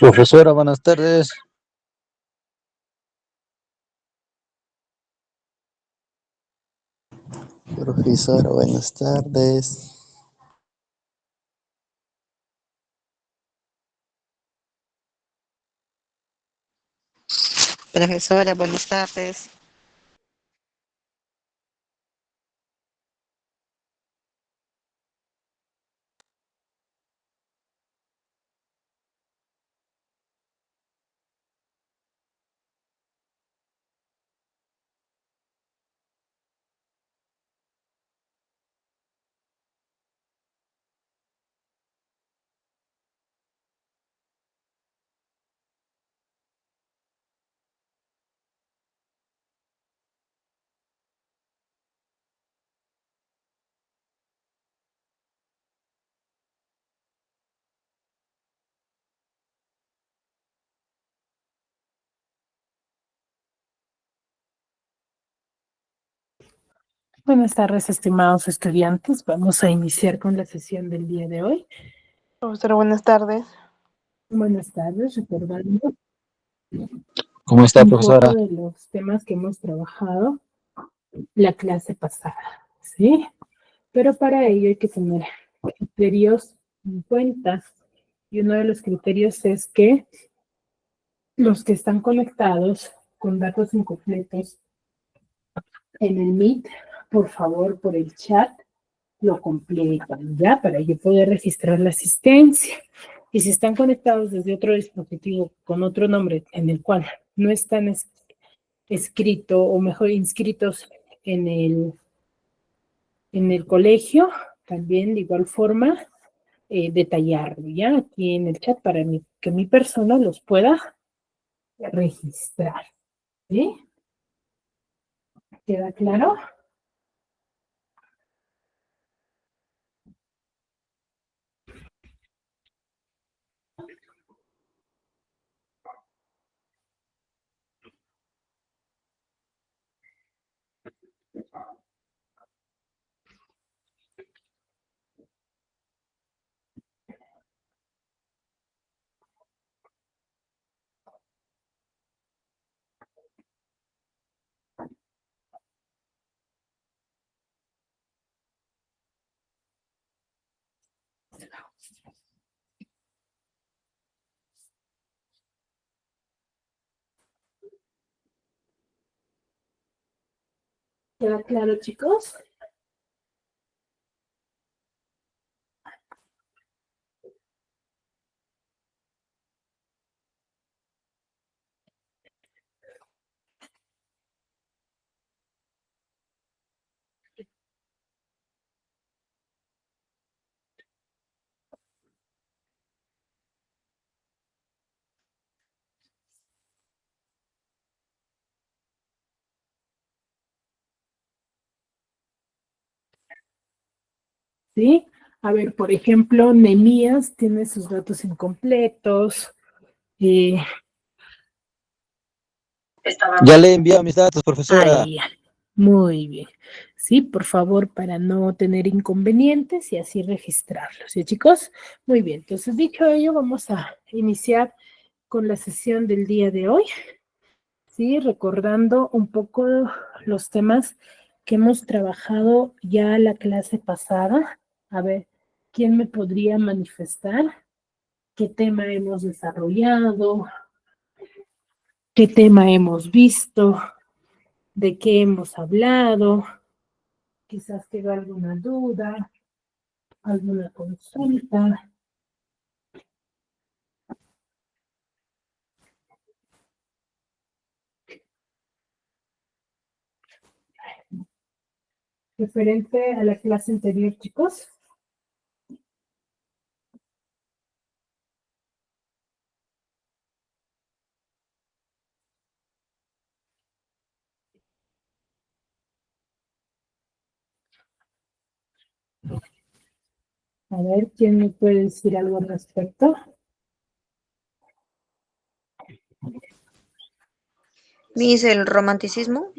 Profesora, buenas tardes. Profesora, buenas tardes. Profesora, buenas tardes. Buenas tardes, estimados estudiantes. Vamos a iniciar con la sesión del día de hoy. Profesora, buenas tardes. Buenas tardes, recordando ¿Cómo está, un profesora? poco de los temas que hemos trabajado la clase pasada, ¿sí? Pero para ello hay que tener criterios en cuenta. Y uno de los criterios es que los que están conectados con datos incompletos en el Meet, por favor, por el chat, lo completan, ¿ya? Para yo poder registrar la asistencia. Y si están conectados desde otro dispositivo con otro nombre en el cual no están escrito o mejor inscritos en el colegio, también de igual forma detallarlo, ¿ya? Aquí en el chat para que mi persona los pueda registrar, ¿sí? ¿Queda claro? ¿Queda claro, chicos? ¿Sí? A ver, por ejemplo, Nemías tiene sus datos incompletos. Ya le he enviado mis datos, profesora. Ahí, muy bien. Sí, por favor, para no tener inconvenientes y así registrarlos. ¿Sí, chicos? Muy bien. Entonces, dicho ello, vamos a iniciar con la sesión del día de hoy. Sí, recordando un poco los temas que hemos trabajado ya la clase pasada. A ver, ¿quién me podría manifestar qué tema hemos desarrollado? ¿Qué tema hemos visto? ¿De qué hemos hablado? Quizás quedó alguna duda, alguna consulta. Referente a la clase anterior, chicos. A ver, ¿quién me puede decir algo al respecto? Miss, el romanticismo.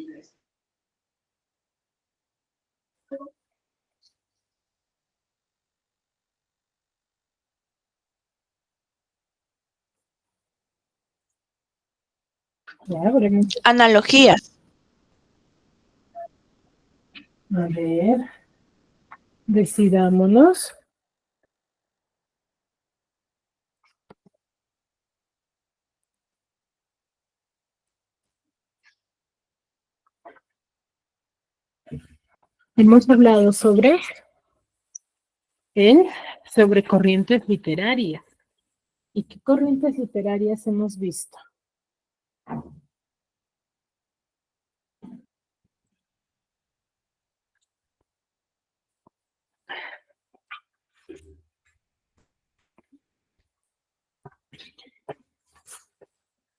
Ya, veremos. Analogías. A ver, decidámonos. Hemos hablado sobre corrientes literarias. ¿Y qué corrientes literarias hemos visto?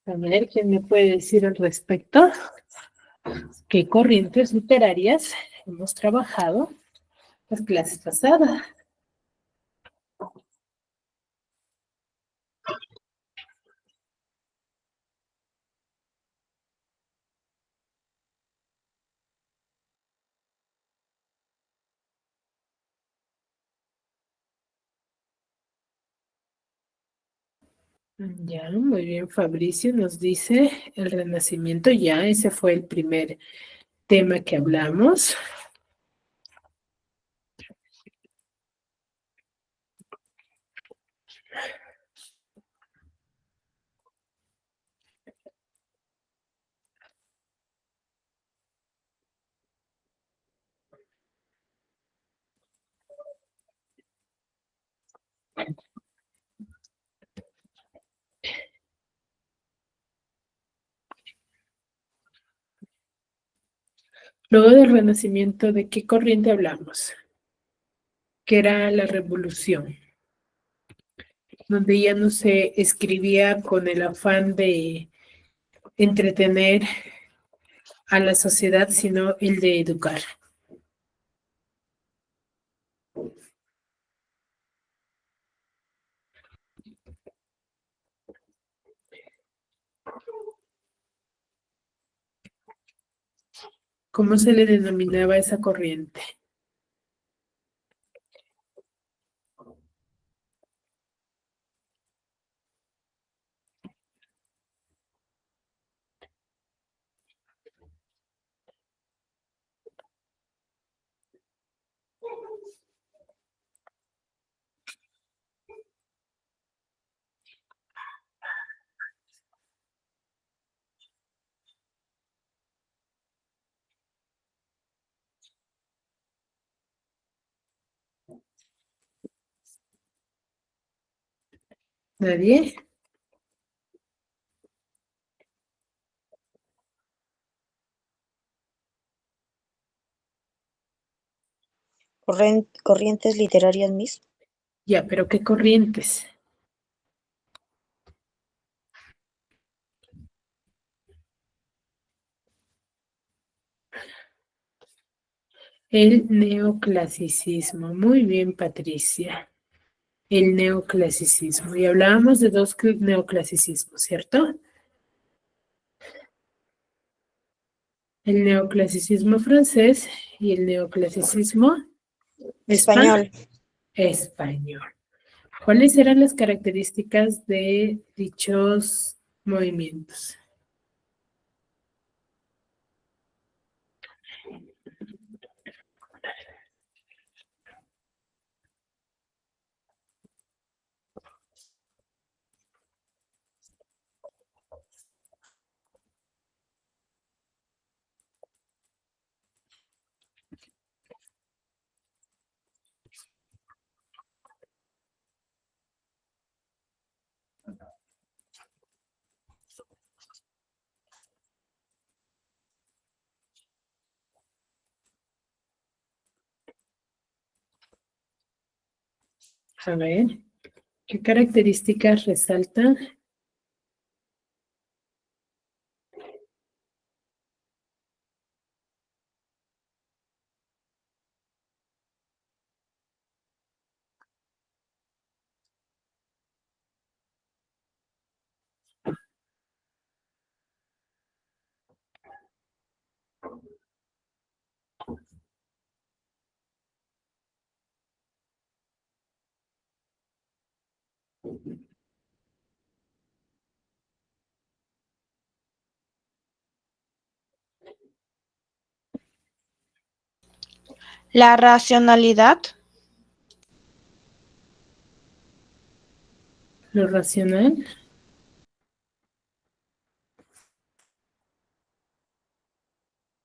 A ver, ¿quién me puede decir al respecto? ¿Qué corrientes literarias hemos trabajado las clases pasadas? Ya, muy bien, Fabricio nos dice el Renacimiento, ya, ese fue el primer tema que hablamos. Luego del Renacimiento, ¿de qué corriente hablamos? Que era la Revolución, donde ya no se escribía con el afán de entretener a la sociedad, sino el de educar. ¿Cómo se le denominaba esa corriente? ¿Nadie? Corrientes literarias, Miss. Ya, pero ¿qué corrientes? El neoclasicismo. Muy bien, Patricia. El neoclasicismo. Y hablábamos de dos neoclasicismos, ¿cierto? El neoclasicismo francés y el neoclasicismo Español. español. ¿Cuáles eran las características de dichos movimientos? A ver, ¿qué características resaltan? La racionalidad. Lo racional.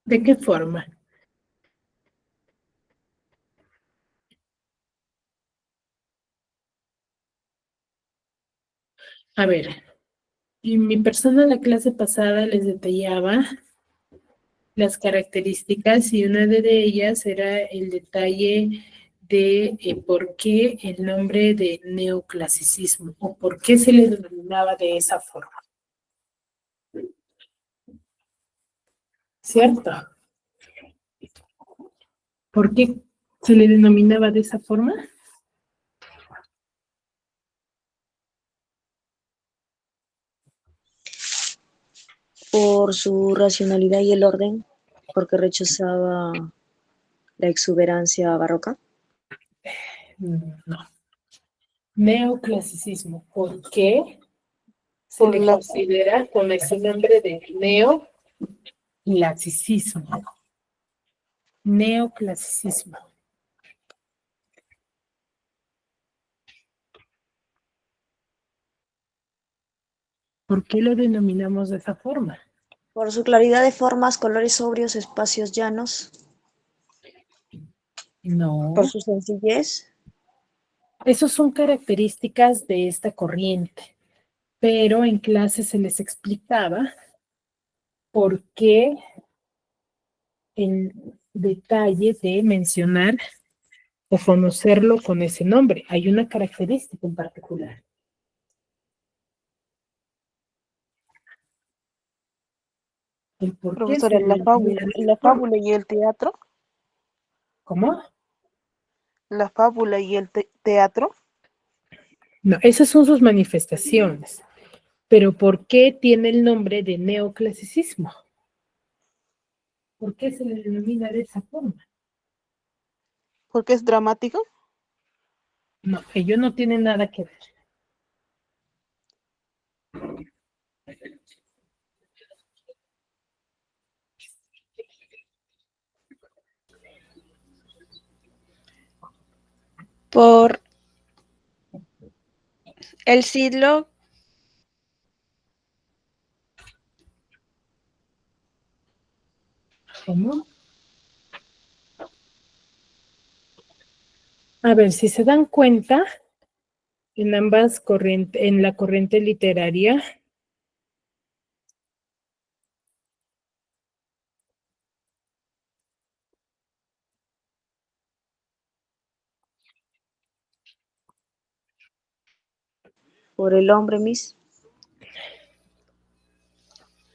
¿De qué forma? A ver, en mi persona en la clase pasada les detallaba las características y una de ellas era el detalle de por qué el nombre de neoclasicismo o por qué se le denominaba de esa forma. ¿Cierto? ¿Por qué se le denominaba de esa forma? Por su racionalidad y el orden, porque rechazaba la exuberancia barroca. No. Neoclasicismo. ¿Por qué se Por le la, considera con ese nombre de neoclasicismo? Neoclasicismo. ¿Por qué lo denominamos de esa forma? Por su claridad de formas, colores sobrios, espacios llanos. No. Por su sencillez. Esas son características de esta corriente, pero en clase se les explicaba por qué el detalle de mencionar o conocerlo con ese nombre. Hay una característica en particular. El por qué se profesora, le denomina de esa la forma. fábula y el teatro. ¿Cómo? La fábula y el teatro. No, esas son sus manifestaciones. Pero ¿por qué tiene el nombre de neoclasicismo? ¿Por qué se le denomina de esa forma? Porque es dramático. No, ello no tiene nada que ver. Por el siglo. ¿Cómo? A ver, si se dan cuenta, en ambas corrientes, en la corriente literaria, Por el hombre, Miss.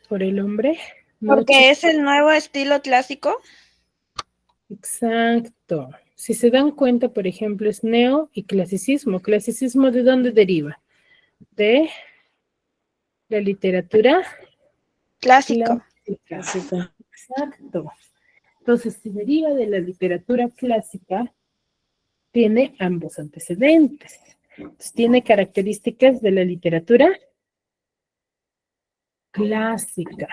por el hombre, no, Porque es el nuevo estilo clásico. exacto. Si se dan cuenta, por ejemplo, es neo y clasicismo. ¿Clasicismo de dónde deriva? De la literatura Clásico. clásica. Exacto. Entonces, si deriva de la literatura clásica, tiene ambos antecedentes. Entonces, tiene características de la literatura clásica.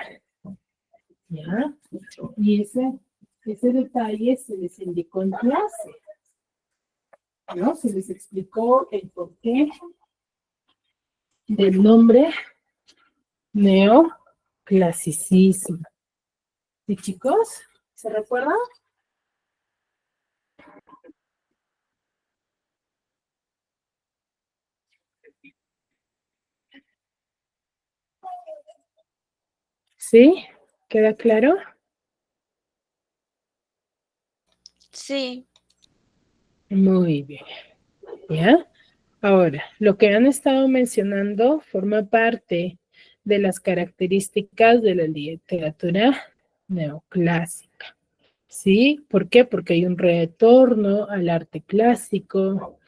¿Ya? Y ese detalle se les indicó en clase, ¿no? Se les explicó el porqué del nombre neoclasicismo. ¿Sí, chicos? ¿Se recuerdan? ¿Sí? ¿Queda claro? Sí. Muy bien. ¿Ya? Ahora, lo que han estado mencionando forma parte de las características de la literatura neoclásica. ¿Sí? ¿Por qué? Porque hay un retorno al arte clásico,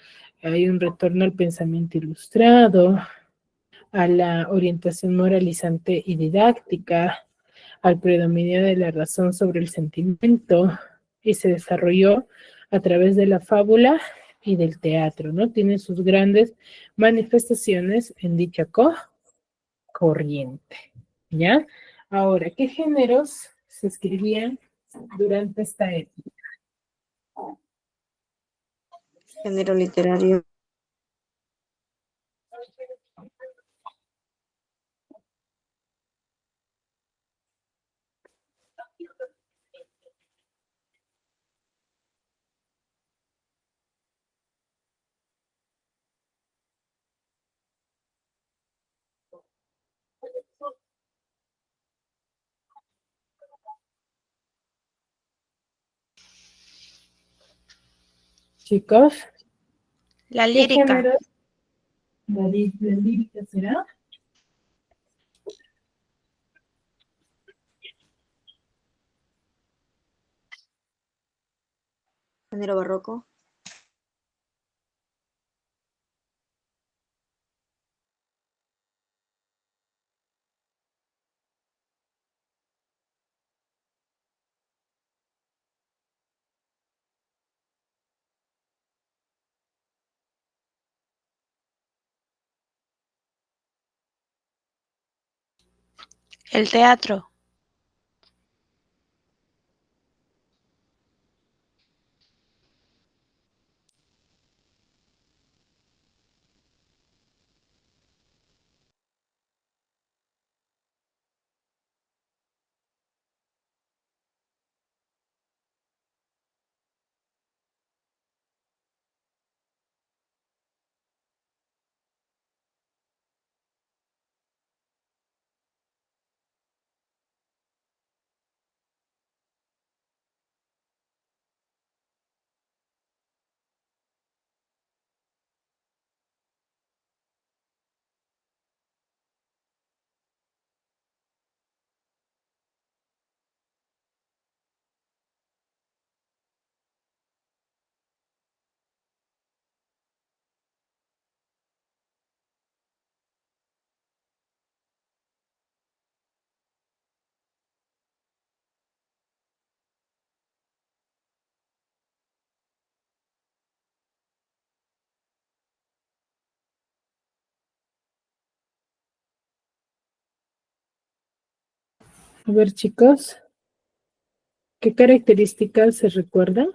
hay un retorno al pensamiento ilustrado, a la orientación moralizante y didáctica, al predominio de la razón sobre el sentimiento, y se desarrolló a través de la fábula y del teatro, ¿no? Tiene sus grandes manifestaciones en dicha corriente, ¿ya? Ahora, ¿qué géneros se escribían durante esta época? Género literario. Chicos, La ¿qué lírica. género? La lírica será. Género barroco. El teatro. A ver, chicos, ¿qué características se recuerdan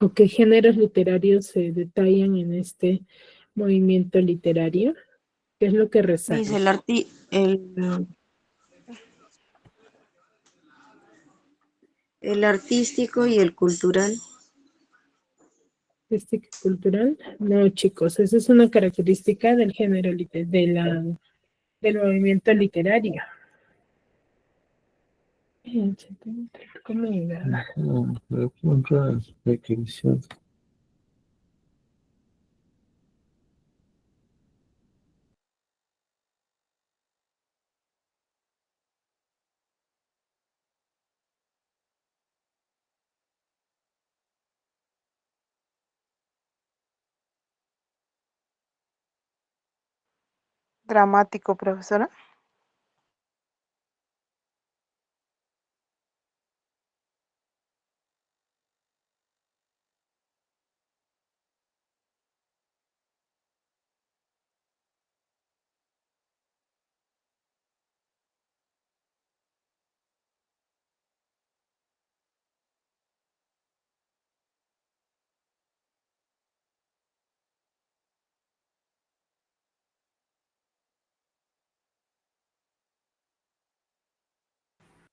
o qué géneros literarios se detallan en este movimiento literario? ¿Qué es lo que Dice resalta? el artístico y el cultural. ¿Artística y cultural? No, chicos, esa es una característica del género del movimiento literario. Comida. Dramático, profesora.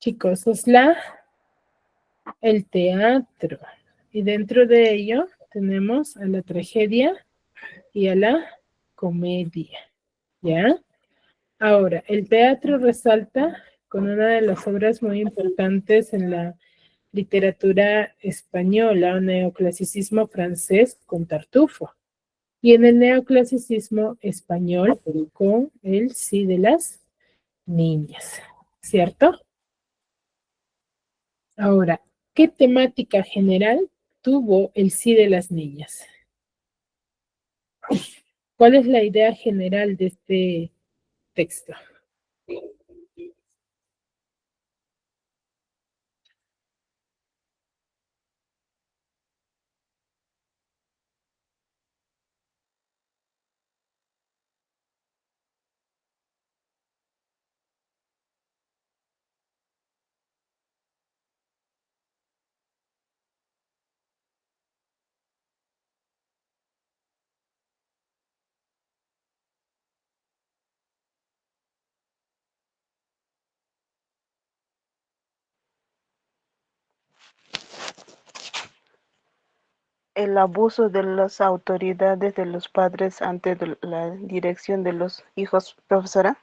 Chicos, es el teatro. Y dentro de ello tenemos a la tragedia y a la comedia. ¿Ya? Ahora, el teatro resalta con una de las obras muy importantes en la literatura española, un neoclasicismo francés con Tartufo. Y en el neoclasicismo español con el sí de las niñas, ¿cierto? Ahora, ¿qué temática general tuvo el sí de las niñas? ¿Cuál es la idea general de este texto? el abuso de las autoridades de los padres ante la dirección de los hijos, profesora.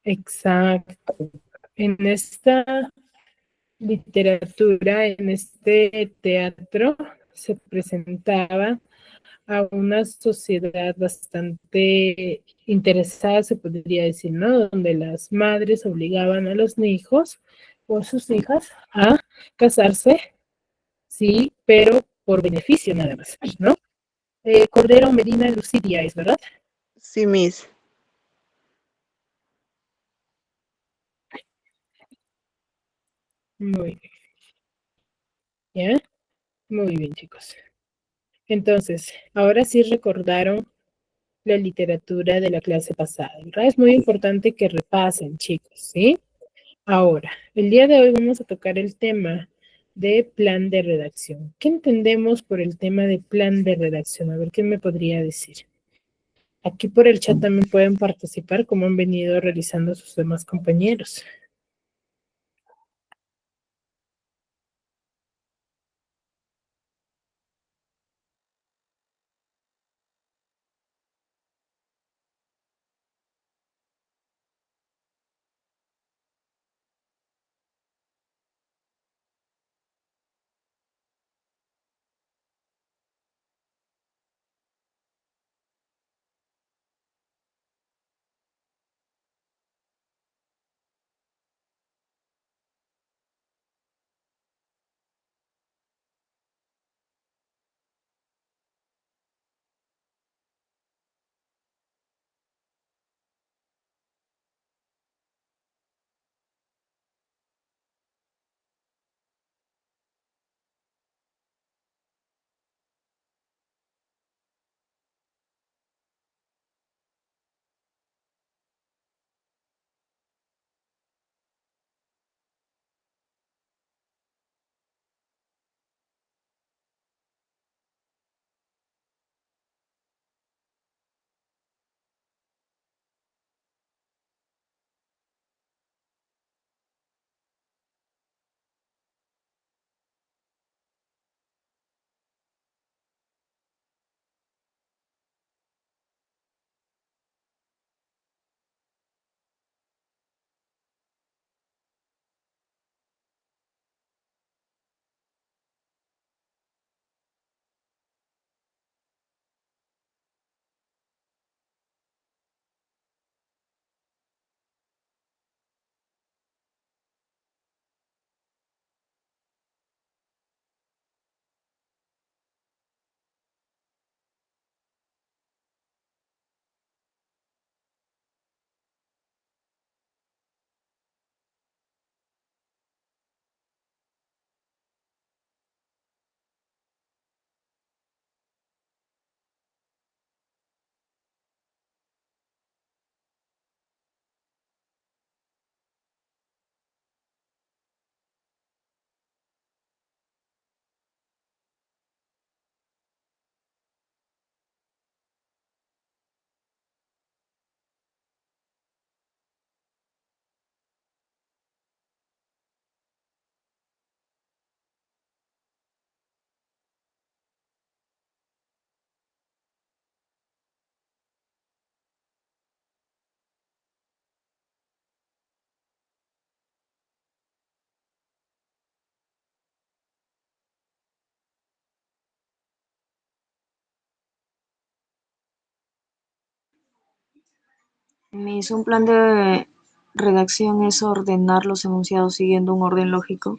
Exacto. En esta literatura, en este teatro, se presentaba a una sociedad bastante interesada, se podría decir, ¿no? Donde las madres obligaban a los hijos o a sus hijas a casarse, sí, pero por beneficio nada más, ¿no? Cordero Medina Lucidia, ¿es verdad? Sí, Miss. Muy bien. ¿Ya? Muy bien, chicos. Entonces, ahora sí recordaron la literatura de la clase pasada, ¿verdad? Es muy importante que repasen, chicos, ¿sí? Ahora, el día de hoy vamos a tocar el tema de plan de redacción. ¿Qué entendemos por el tema de plan de redacción? A ver, ¿qué me podría decir? Aquí por el chat también pueden participar como han venido realizando sus demás compañeros. Miss, un plan de redacción es ordenar los enunciados siguiendo un orden lógico.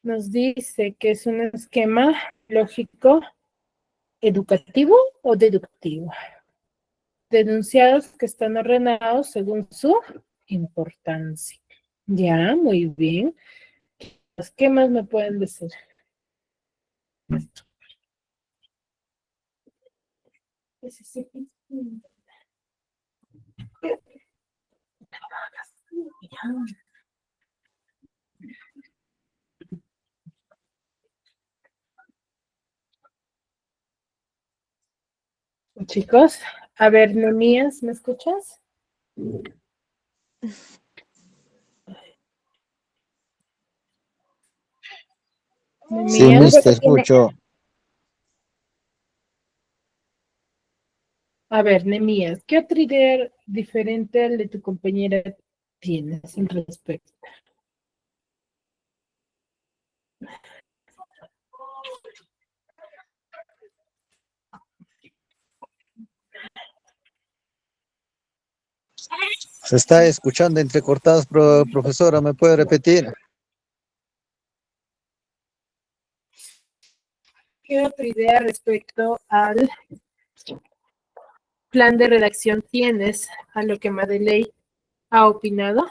nos dice que es un esquema lógico educativo o deductivo. De enunciados que están ordenados según su importancia. Ya, muy bien. ¿Qué más me pueden decir? Chicos, a ver, Nemías, ¿me escuchas? Sí, Nemías, Miss, te escucho. a ver, Nemías, ¿qué otra idea diferente al de tu compañera tienes al respecto? Se está escuchando entrecortadas, profesora, ¿me puede repetir? ¿Qué otra idea respecto al plan de redacción tienes a lo que Madeleine ha opinado?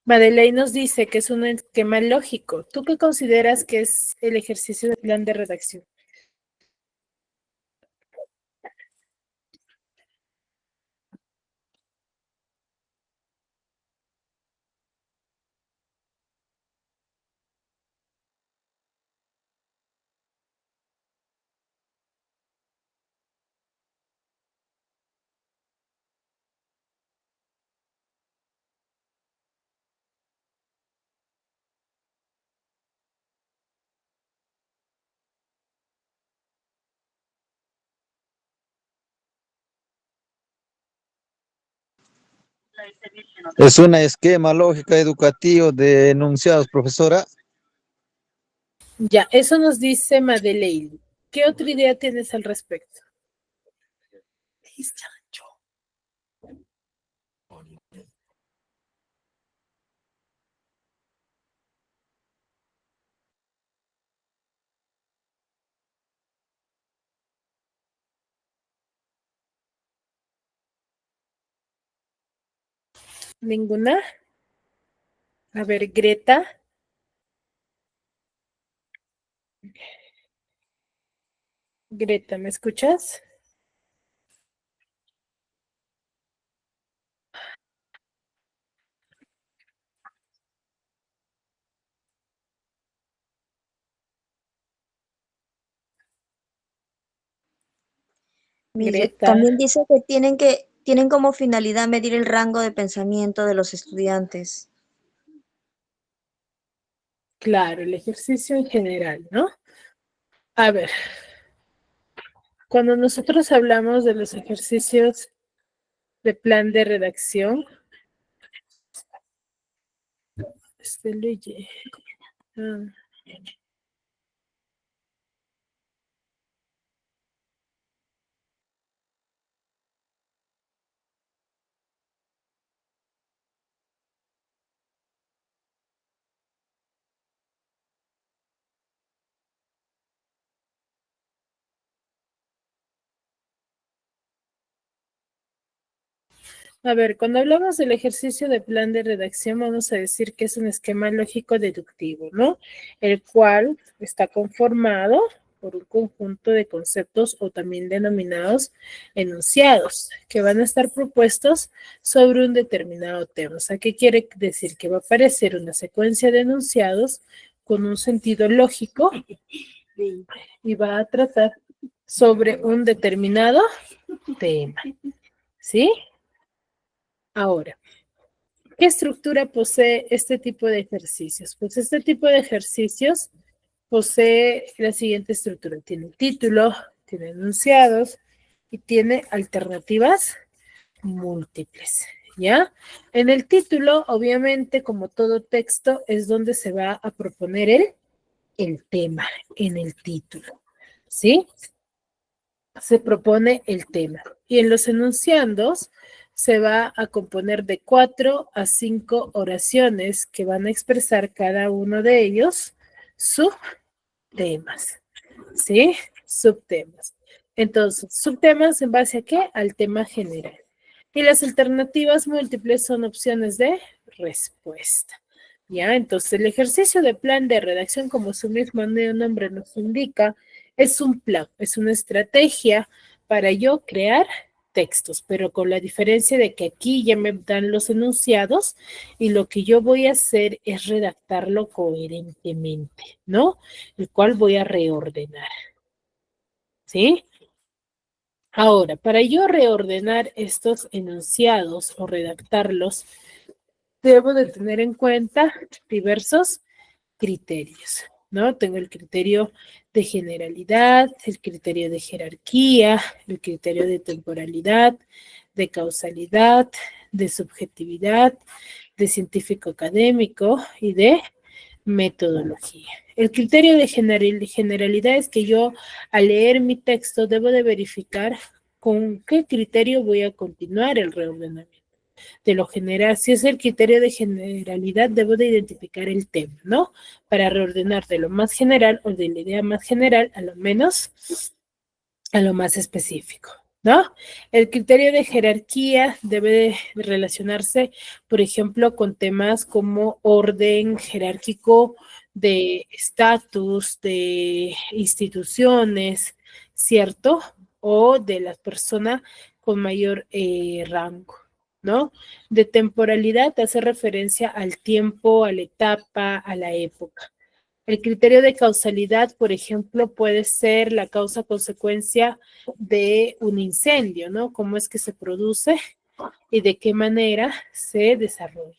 Madeleine nos dice que es un esquema lógico. ¿Tú qué consideras que es el ejercicio de plan de redacción? Es un esquema lógico educativo de enunciados, profesora. Ya, eso nos dice Madeleine. ¿Qué otra idea tienes al respecto? ¿Ninguna? A ver, Greta. Greta, ¿me escuchas? Greta, También dice que tienen como finalidad medir el rango de pensamiento de los estudiantes. claro, el ejercicio en general, ¿no? A ver, cuando nosotros hablamos de los ejercicios de plan de redacción, leye. Ah. A ver, cuando hablamos del ejercicio de plan de redacción, vamos a decir que es un esquema lógico deductivo, ¿no? El cual está conformado por un conjunto de conceptos o también denominados enunciados, que van a estar propuestos sobre un determinado tema. O sea, ¿qué quiere decir? Que va a aparecer una secuencia de enunciados con un sentido lógico y va a tratar sobre un determinado tema, ¿sí? Ahora, ¿qué estructura posee este tipo de ejercicios? Pues este tipo de ejercicios posee la siguiente estructura. Tiene título, tiene enunciados y tiene alternativas múltiples, ¿ya? En el título, obviamente, como todo texto, es donde se va a proponer el tema en el título. ¿sí? Se propone el tema. Y en los enunciados se va a componer de 4 a 5 oraciones que van a expresar cada uno de ellos subtemas, ¿sí? Subtemas. Entonces, subtemas en base a ¿qué? Al tema general. Y las alternativas múltiples son opciones de respuesta. ¿Ya? Entonces, el ejercicio de plan de redacción, como su mismo nombre nos indica, es un plan, es una estrategia para yo crear textos, pero con la diferencia de que aquí ya me dan los enunciados y lo que yo voy a hacer es redactarlo coherentemente, ¿no? El cual voy a reordenar, ¿sí? Ahora, para yo reordenar estos enunciados o redactarlos, debo de tener en cuenta diversos criterios, ¿no? Tengo el criterio de generalidad, el criterio de jerarquía, el criterio de temporalidad, de causalidad, de subjetividad, de científico académico y de metodología. El criterio de generalidad es que yo al leer mi texto debo de verificar con qué criterio voy a continuar el reordenamiento. De lo general, si es el criterio de generalidad, debo de identificar el tema, ¿no? Para reordenar de lo más general o de la idea más general a lo menos, a lo más específico, ¿no? El criterio de jerarquía debe de relacionarse, por ejemplo, con temas como orden jerárquico de estatus, de instituciones, ¿cierto? O de la persona con mayor rango, ¿no? De temporalidad hace referencia al tiempo, a la etapa, a la época. El criterio de causalidad, por ejemplo, puede ser la causa-consecuencia de un incendio, ¿no? Cómo es que se produce y de qué manera se desarrolla.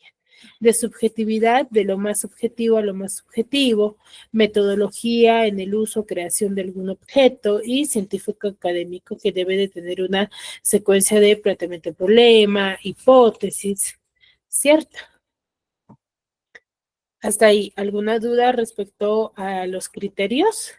De subjetividad, de lo más objetivo a lo más subjetivo, metodología en el uso, creación de algún objeto y científico académico que debe de tener una secuencia de planteamiento de problema, hipótesis, ¿cierto? Hasta ahí, ¿alguna duda respecto a los criterios?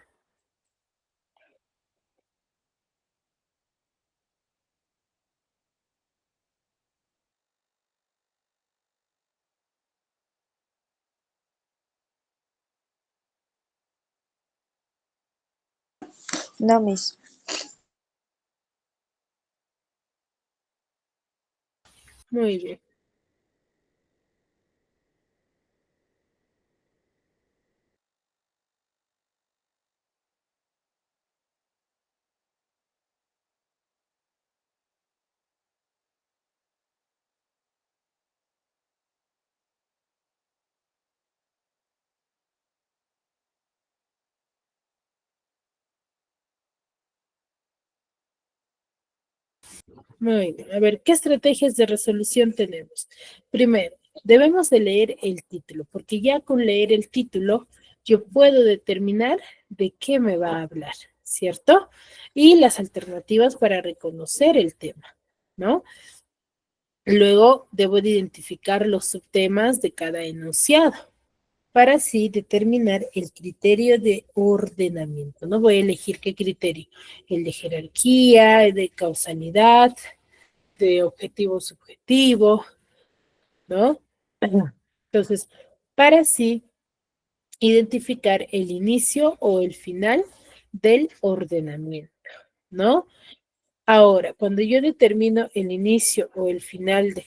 No, Miss. Muy bien. Muy bien. A ver, ¿qué estrategias de resolución tenemos? Primero, debemos de leer el título, porque ya con leer el título yo puedo determinar de qué me va a hablar, ¿cierto? Y las alternativas para reconocer el tema, ¿no? Luego debo de identificar los subtemas de cada enunciado para así determinar el criterio de ordenamiento. No voy a elegir qué criterio, el de jerarquía, el de causalidad, de objetivo subjetivo, ¿no? Entonces, para así identificar el inicio o el final del ordenamiento, ¿no? Ahora, cuando yo determino el inicio o el final de...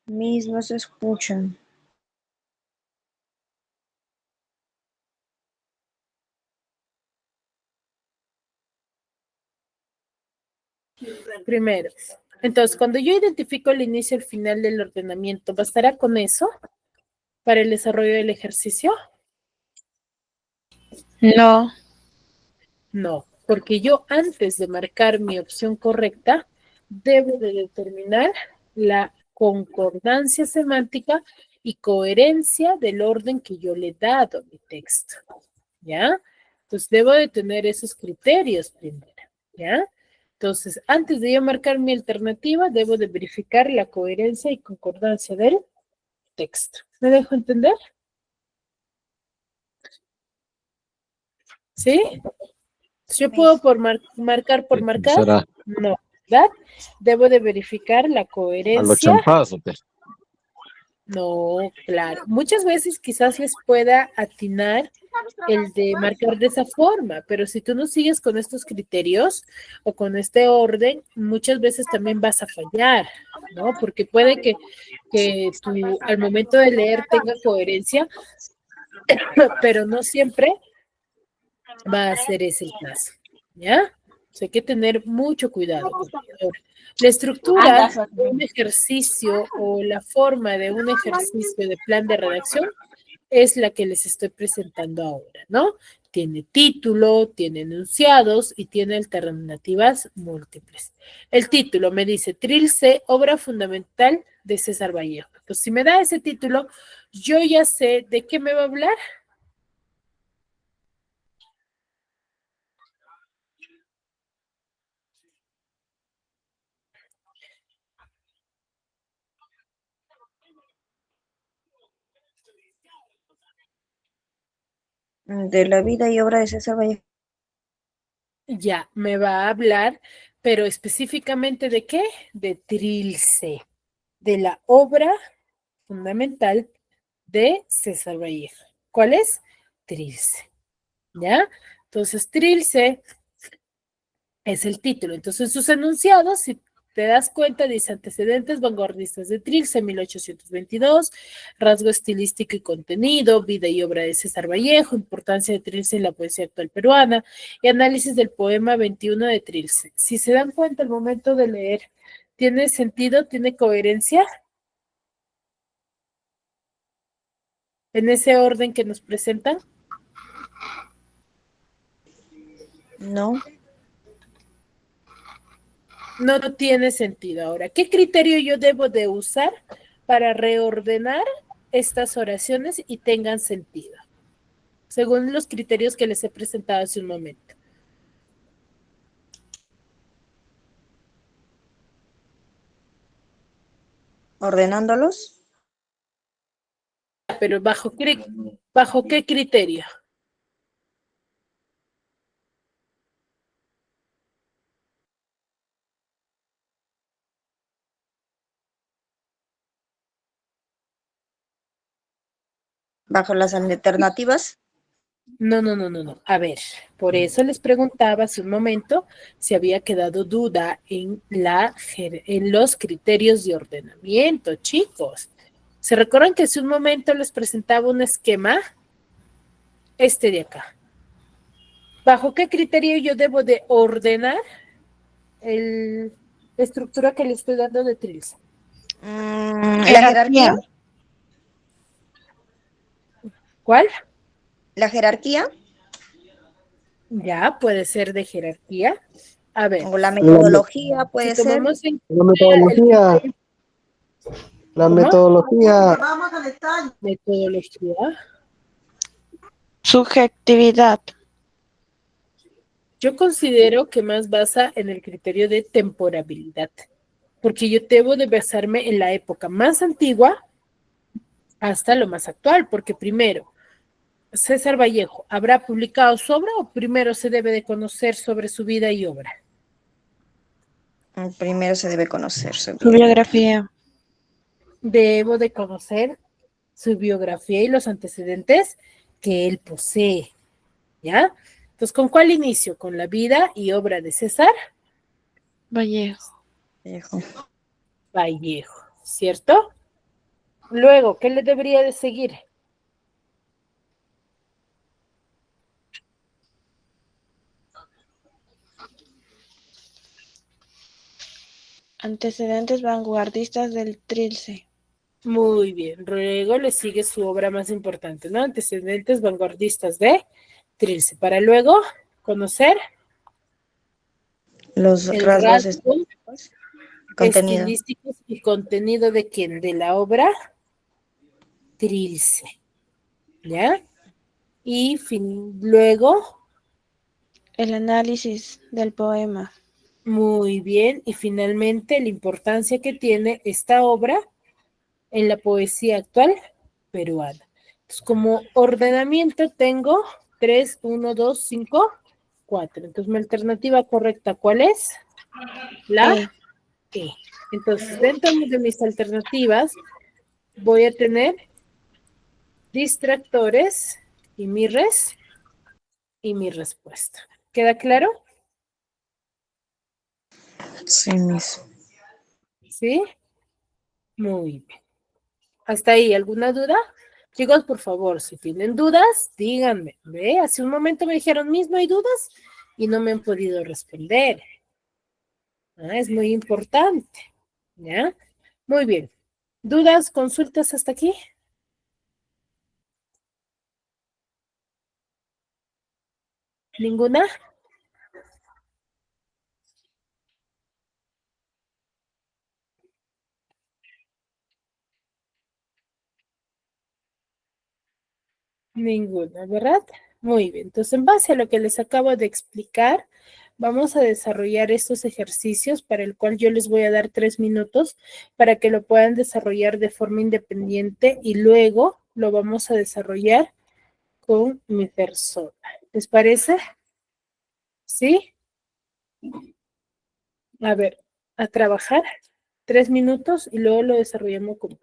Miss, no se escuchan. Primero, entonces, cuando yo identifico el inicio y el final del ordenamiento, ¿bastará con eso para el desarrollo del ejercicio? No. No. Porque yo antes de marcar mi opción correcta, debo de determinar la concordancia semántica y coherencia del orden que yo le he dado a mi texto, ¿ya? Entonces, debo de tener esos criterios primero, ¿ya? Entonces, antes de yo marcar mi alternativa, debo de verificar la coherencia y concordancia del texto. ¿Me dejo entender? ¿Sí? ¿Yo puedo marcar por Sí, marcar? profesora. No, ¿verdad? Debo de verificar la A los coherencia. champazos, pues. No, claro. Muchas veces quizás les pueda atinar el de marcar de esa forma, pero si tú no sigues con estos criterios o con este orden, muchas veces también vas a fallar, ¿no? Porque puede que tú al momento de leer tenga coherencia, pero no siempre va a ser ese el caso, ¿ya? O sea, hay que tener mucho cuidado con ello. Ahora, la estructura de un ejercicio o la forma de un ejercicio de plan de redacción es la que les estoy presentando ahora, ¿no? Tiene título, tiene enunciados y tiene alternativas múltiples. El título me dice Trilce, obra fundamental de César Vallejo. Pues si me da ese título, yo ya sé de qué me va a hablar. De la vida y obra de César Vallejo. Ya, me va a hablar, pero específicamente ¿de qué? De Trilce, de la obra fundamental de César Vallejo. ¿Cuál es? Trilce, ¿ya? Entonces, Trilce es el título. Entonces, sus enunciados, si te das cuenta, dice antecedentes vanguardistas de Trilce, 1822, rasgo estilístico y contenido, vida y obra de César Vallejo, importancia de Trilce en la poesía actual peruana y análisis del poema 21 de Trilce. Si se dan cuenta al momento de leer, ¿tiene sentido? ¿Tiene coherencia? En ese orden que nos presentan. No. No tiene sentido. Ahora, ¿qué criterio yo debo de usar para reordenar estas oraciones y tengan sentido? Según los criterios que les he presentado hace un momento. Ordenándolos. Pero ¿bajo qué criterio? Bajo las alternativas. No. A ver, por eso les preguntaba hace un momento si había quedado duda en los criterios de ordenamiento, chicos. ¿Se recuerdan que hace un momento les presentaba un esquema? Este de acá. ¿Bajo qué criterio yo debo de ordenar la estructura que le estoy dando de Trilce? La jerarquía. ¿Cuál? La jerarquía Ya, puede ser de jerarquía. A ver, o la metodología puede si ser. tomamos en La metodología, la ¿Cómo? metodología, Metodología. Subjetividad. Yo considero que más basa en el criterio de temporabilidad, porque yo debo de basarme en la época más antigua hasta lo más actual, porque primero, César Vallejo, ¿habrá publicado su obra o primero se debe de conocer sobre su vida y obra? Primero se debe conocer su Su biografía. Debo de conocer su biografía y los antecedentes que él posee, ¿ya? Entonces, ¿con cuál inicio? Con la vida y obra de César Vallejo. Vallejo. Vallejo, ¿cierto? Luego, ¿qué le debería de seguir? Antecedentes vanguardistas del Trilce. Muy bien, luego le sigue su obra más importante, ¿no? Antecedentes vanguardistas de Trilce, para luego conocer Los El rasgos rasgo contenido. estilísticos y contenido de quién, de la obra Trilce, ¿ya? Y luego, El análisis del poema. muy bien, y finalmente la importancia que tiene esta obra en la poesía actual peruana. Entonces, como ordenamiento tengo 3, 1, 2, 5, 4. Entonces, mi alternativa correcta, ¿cuál es? La E. E. Entonces, dentro de mis alternativas, voy a tener distractores y y mi respuesta. ¿Queda claro? Sí, mis. ¿Sí? Muy bien. ¿Hasta ahí alguna duda? Chicos, por favor, si tienen dudas, díganme. ¿Ve? Hace un momento me dijeron, mismo hay dudas y no me han podido responder. Es muy importante. ¿Ya? Muy bien. ¿Dudas, consultas hasta aquí? ¿Ninguna? Ninguna, ¿verdad? Muy bien. Entonces, en base a lo que les acabo de explicar, vamos a desarrollar estos ejercicios para el cual yo les voy a dar 3 minutos para que lo puedan desarrollar de forma independiente y luego lo vamos a desarrollar con mi persona. ¿Les parece? ¿Sí? A ver, a trabajar 3 minutos y luego lo desarrollamos con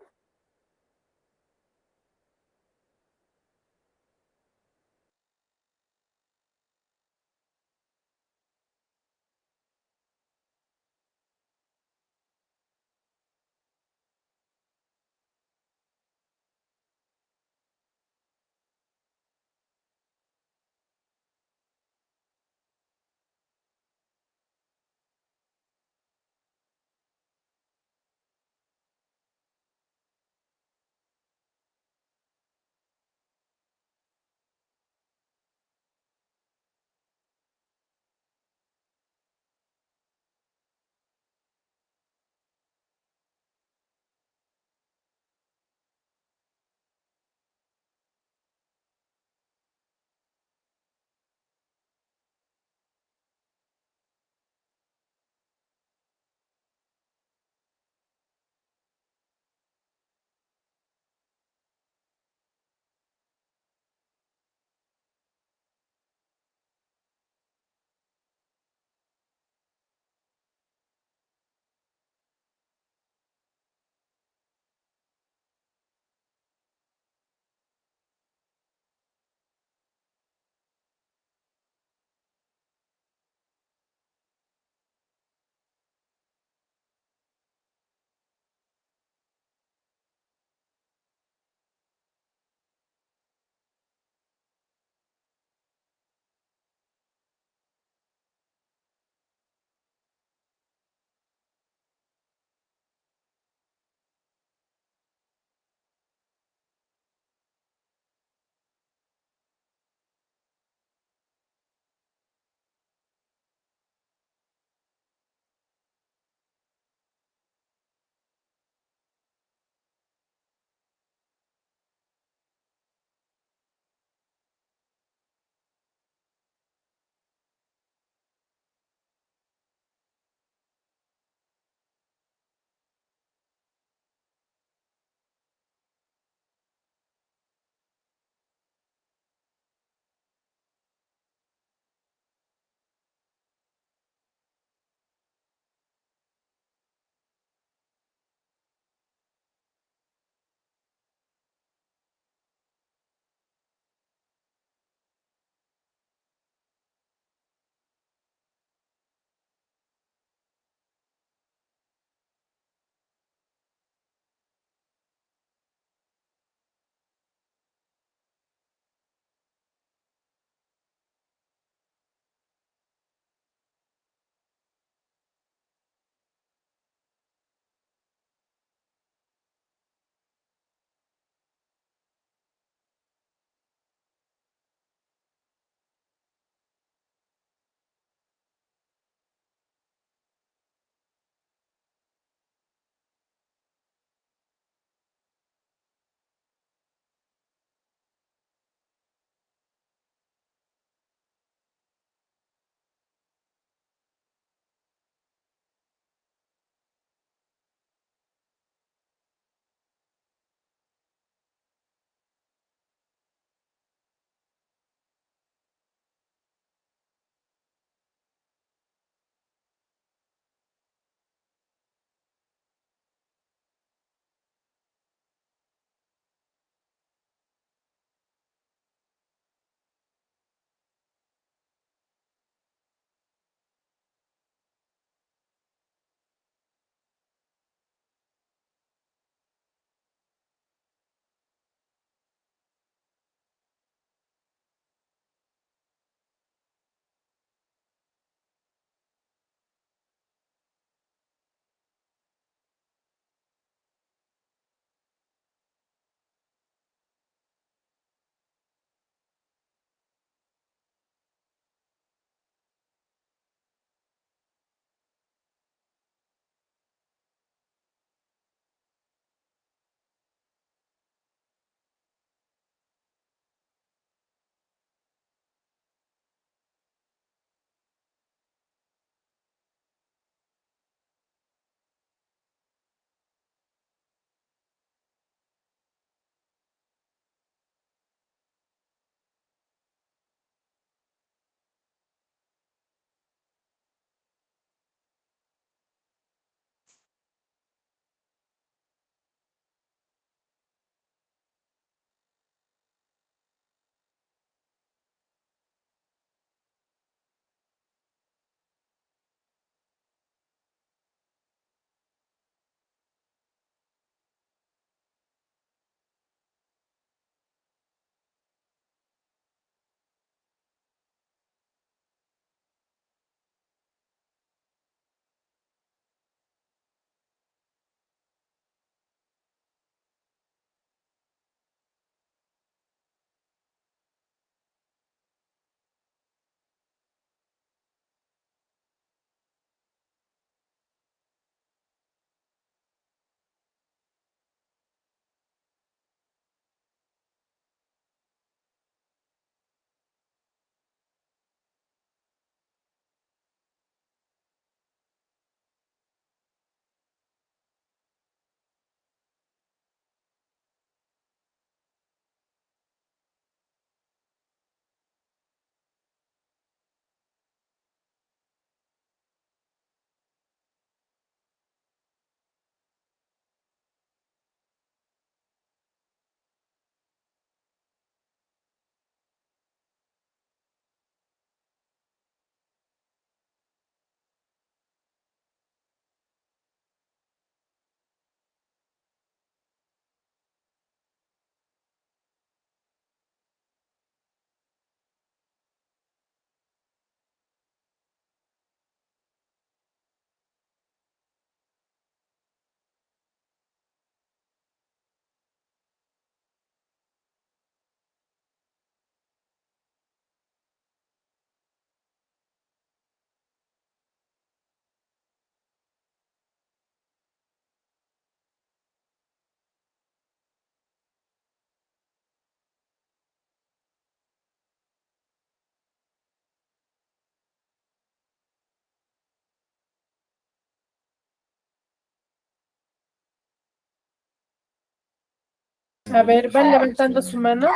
A ver, van levantando su mano.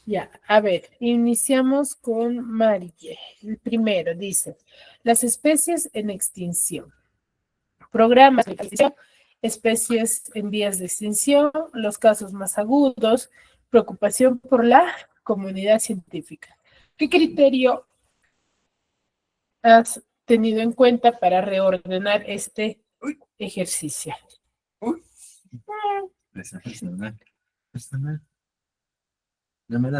Ya, a ver, iniciamos con Marie. El primero dice, las especies en extinción. Programas de extinción, especies en vías de extinción, los casos más agudos, preocupación por la comunidad científica. ¿Qué criterio has tenido en cuenta para reordenar este ejercicio? Dame.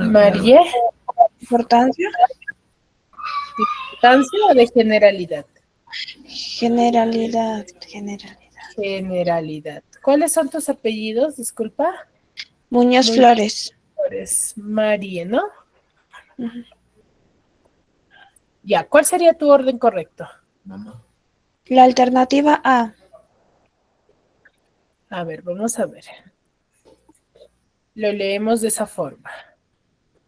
Marie, Importancia. ¿importancia o de generalidad? Generalidad. Generalidad. ¿Cuáles son tus apellidos? Disculpa. Muñoz Flores. Flores. Marie, ¿no? Ujú. Ya, ¿cuál sería tu orden correcto? La alternativa A. A ver, vamos a ver. Lo leemos de esa forma.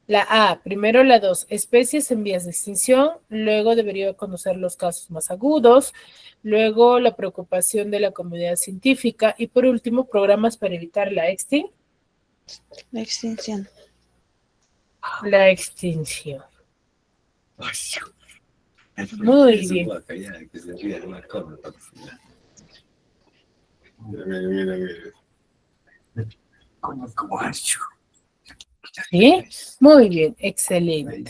La A, primero la 2, especies en vías de extinción, luego debería conocer los casos más agudos, luego la preocupación de la comunidad científica y por último, programas para evitar la extinción. La extinción. La extinción. Muy bien. ¿Sí? Muy bien, excelente.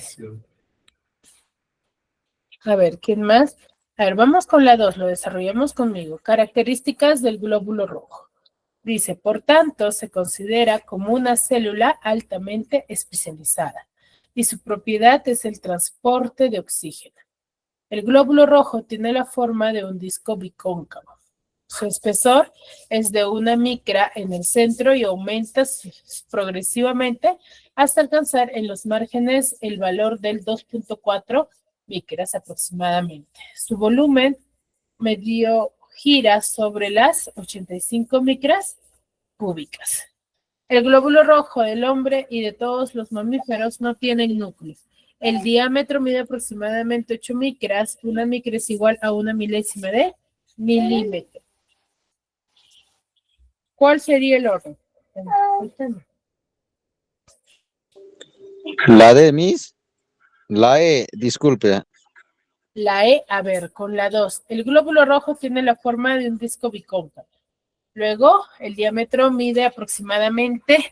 A ver, ¿quién más? A ver, vamos con la 2, lo desarrollamos conmigo. Características del glóbulo rojo. Dice, por tanto, se considera como una célula altamente especializada y su propiedad es el transporte de oxígeno. El glóbulo rojo tiene la forma de un disco bicóncavo. Su espesor es de 1 micra en el centro y aumenta progresivamente hasta alcanzar en los márgenes el valor del 2.4 micras aproximadamente. Su volumen medio gira sobre las 85 micras cúbicas. El glóbulo rojo del hombre y de todos los mamíferos no tienen núcleo. El diámetro mide aproximadamente 8 micras. 1 micra es igual a 1 milésima de milímetro. ¿Cuál sería el orden? La D, Miss. La E, disculpe. La E, a ver, con la 2. El glóbulo rojo tiene la forma de un disco bicóncavo. Luego, el diámetro mide aproximadamente...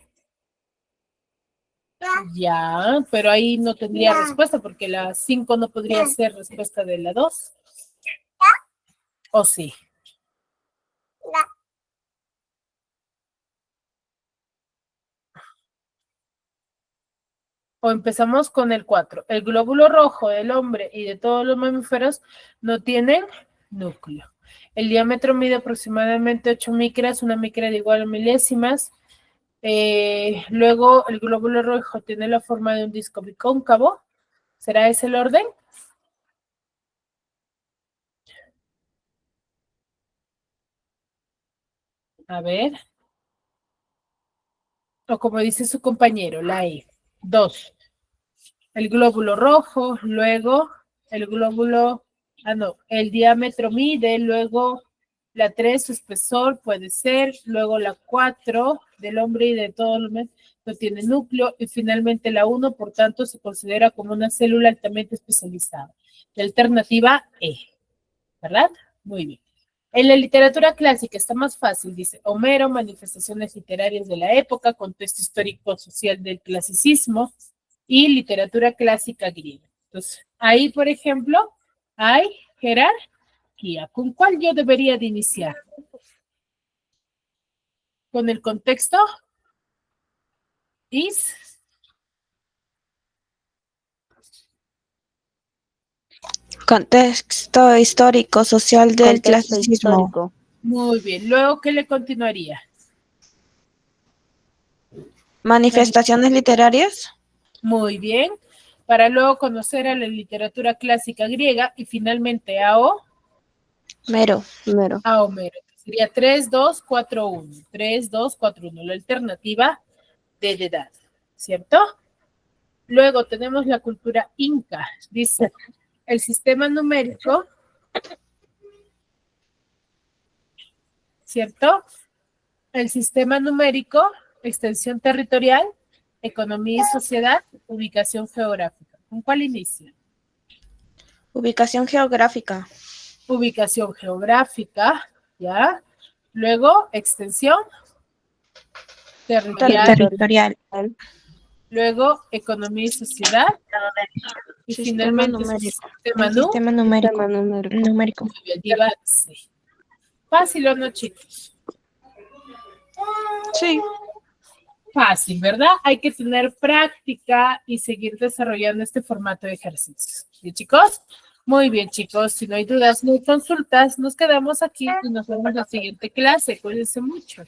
Ya, pero ahí no tendría respuesta porque la 5 no podría ser respuesta de la 2. ¿O sí? O empezamos con el 4. El glóbulo rojo del hombre y de todos los mamíferos no tienen núcleo. El diámetro mide aproximadamente 8 micras, 1 micra de igual a milésimas. Luego el glóbulo rojo tiene la forma de un disco bicóncavo. ¿Será ese el orden? A ver. O como dice su compañero, la E. 2. El glóbulo rojo, luego el glóbulo, el diámetro mide, luego la 3, su espesor puede ser, luego la 4 del hombre y de todos los no tiene núcleo, y finalmente la 1, por tanto, se considera como una célula altamente especializada. La alternativa E, ¿verdad? Muy bien. En la literatura clásica está más fácil, dice Homero, manifestaciones literarias de la época, contexto histórico-social del clasicismo y literatura clásica griega. Entonces, ahí, por ejemplo, hay jerarquía. ¿Con cuál yo debería de iniciar? ¿Con el contexto? Contexto histórico, social del Contexto clasicismo. histórico. Muy bien. Luego, ¿qué le continuaría? Manifestaciones literarias. Muy bien. Para luego conocer a la literatura clásica griega y finalmente a Mero. Homero. Sería 3, 2, 4, 1. 3, 2, 4, 1. La alternativa de edad, ¿cierto? Luego tenemos la cultura inca. Dice, el sistema numérico, ¿cierto? El sistema numérico, extensión territorial, economía y sociedad, ubicación geográfica. ¿Con cuál inicia? Ubicación geográfica. Ubicación geográfica, ¿ya? Luego, extensión territorial. Luego, economía y sociedad. Y Sistema finalmente, numérico. sistema Numérico. Muy bien, lleva C. ¿Fácil o no, chicos? Sí. Fácil, ¿verdad? Hay que tener práctica y seguir desarrollando este formato de ejercicios. ¿Sí, chicos? Muy bien, chicos. Si no hay dudas ni consultas, nos quedamos aquí y nos vemos en la siguiente clase. Cuídense mucho.